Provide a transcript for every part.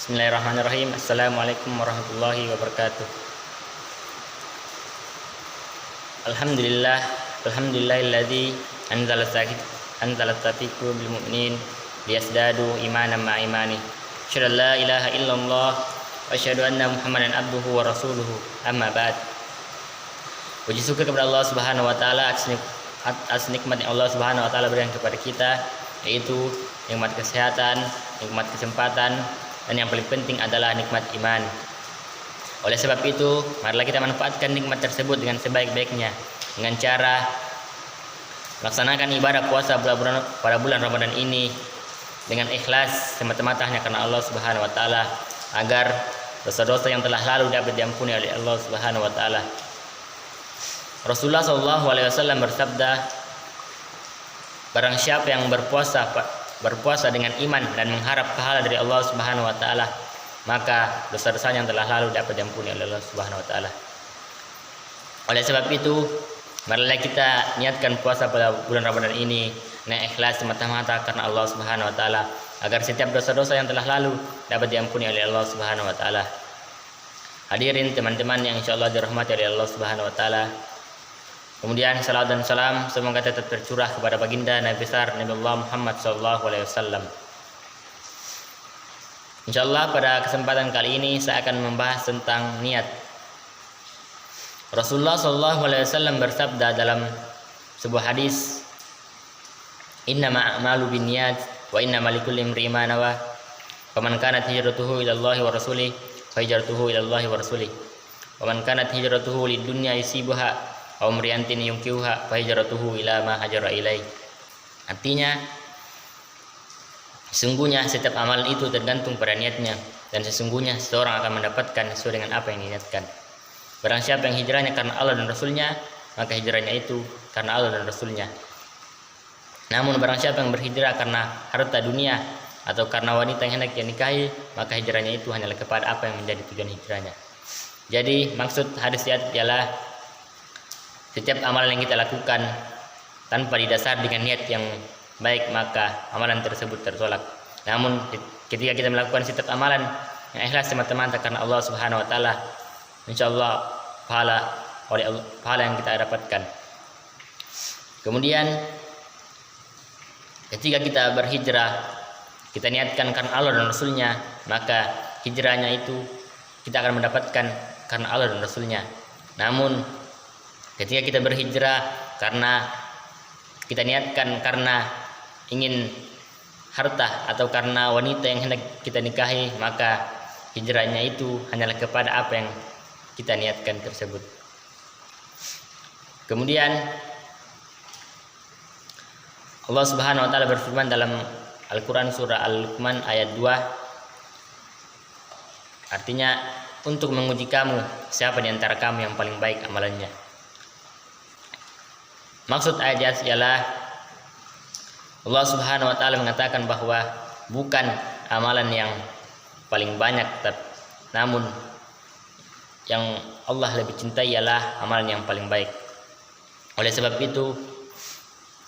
Bismillahirrahmanirrahim. Assalamualaikum warahmatullahi wabarakatuh. Alhamdulillahilladzi anzala tafiqu bil mu'minin liyasdadu imanan ma'a imani. Asyhadu an la ilaha illallah wa asyhadu anna Muhammadan abduhu wa rasuluhu. Amma ba'd. Puji syukur kepada Allah Subhanahu wa taala atas nikmat yang Allah Subhanahu wa taala berikan kepada kita, yaitu nikmat kesehatan, nikmat kesempatan, dan yang paling penting adalah nikmat iman. Oleh sebab itu, marilah kita manfaatkan nikmat tersebut dengan sebaik-baiknya, dengan cara melaksanakan ibadah puasa pada bulan Ramadan ini dengan ikhlas semata-mata hanya karena Allah Subhanahu wa taala, agar dosa-dosa yang telah lalu dapat diampuni oleh Allah Subhanahu wa taala. Rasulullah SAW bersabda, barang siapa yang berpuasa dengan iman dan mengharap pahala dari Allah Subhanahu wa taala, maka dosa-dosanya yang telah lalu dapat diampuni oleh Allah Subhanahu wa taala. Oleh sebab itu, marilah kita niatkan puasa pada bulan Ramadan ini dengan ikhlas semata-mata karena Allah Subhanahu wa taala, agar setiap dosa-dosa yang telah lalu dapat diampuni oleh Allah Subhanahu wa taala. Hadirin teman-teman yang insyaallah dirahmati oleh Allah Subhanahu wa taala. Kemudian salawat dan salam semoga tetap tercurah kepada baginda Nabi besar Nabi Allah Muhammad SAW. Insyaallah pada kesempatan kali ini saya akan membahas tentang niat. Rasulullah SAW bersabda dalam sebuah hadis, "Innama a'malu binniyat wa innama likulli imri'in ma nawa. Faman kanat hijratuhu ila Allah wa rasulih, fa hijratuhu ila Allah wa rasulih. Wa man kanat hijratuhu lid dunya yusibuha aw mriyantin yunkihuha fa hijratuhu ila ma hajara ilai." Artinya, sesungguhnya setiap amalan itu tergantung pada niatnya, dan sesungguhnya seseorang akan mendapatkan sesuai dengan apa yang diniatkan. Barang siapa yang hijrahnya karena Allah dan Rasulnya, maka hijrahnya itu karena Allah dan Rasulnya. Namun barang siapa yang berhijrah karena harta dunia atau karena wanita yang hendak dia nikahi, maka hijrahnya itu hanyalah kepada apa yang menjadi tujuan hijrahnya. Jadi maksud hadis ialah setiap amalan yang kita lakukan tanpa didasar dengan niat yang baik, maka amalan tersebut tertolak. Namun ketika kita melakukan setiap amalan yang ikhlas semata-mata karena Allah Subhanahu wa taala, insyaallah pahala yang kita dapatkan. Kemudian ketika kita berhijrah, kita niatkan karena Allah dan Rasulnya, maka hijrahnya itu kita akan mendapatkan karena Allah dan Rasulnya. Namun ketika kita berhijrah karena kita niatkan karena ingin harta atau karena wanita yang hendak kita nikahi, maka hijrahnya itu hanyalah kepada apa yang kita niatkan tersebut. Kemudian Allah Subhanahu wa taala berfirman dalam Al-Qur'an surah Al-Luqman ayat 2, artinya untuk menguji kamu siapa di antara kamu yang paling baik amalannya. Maksud ayat ialah Allah Subhanahu wa taala mengatakan bahwa bukan amalan yang paling banyak, namun yang Allah lebih cintai ialah amalan yang paling baik. Oleh sebab itu,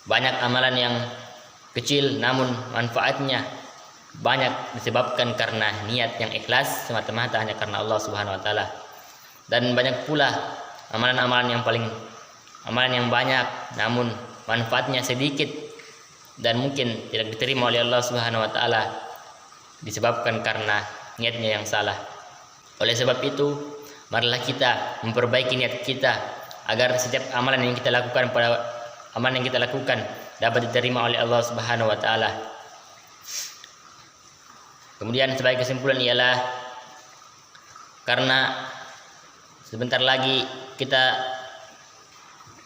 banyak amalan yang kecil namun manfaatnya banyak disebabkan karena niat yang ikhlas semata-mata hanya karena Allah Subhanahu wa taala. Dan banyak pula amalan-amalan yang banyak namun manfaatnya sedikit dan mungkin tidak diterima oleh Allah Subhanahu wa taala disebabkan karena niatnya yang salah. Oleh sebab itu, marilah kita memperbaiki niat kita agar setiap amalan yang kita lakukan dapat diterima oleh Allah Subhanahu wa taala. Kemudian sebagai kesimpulan ialah karena sebentar lagi kita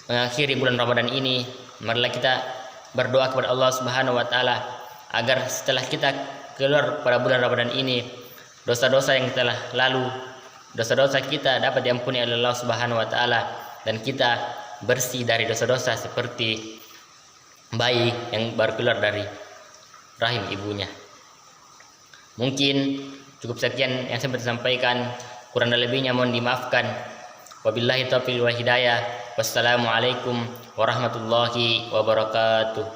mengakhiri bulan Ramadan ini, marilah kita berdoa kepada Allah Subhanahu wa taala agar setelah kita keluar pada bulan Ramadan ini, dosa-dosa yang telah lalu, dosa-dosa kita dapat diampuni oleh Allah Subhanahu wa taala, dan kita bersih dari dosa-dosa seperti bayi yang baru keluar dari rahim ibunya. Mungkin cukup sekian yang saya sampaikan, kurang dan lebihnya mohon dimaafkan. Wabillahi taufiq wal hidayah. Wassalamualaikum warahmatullahi wabarakatuh.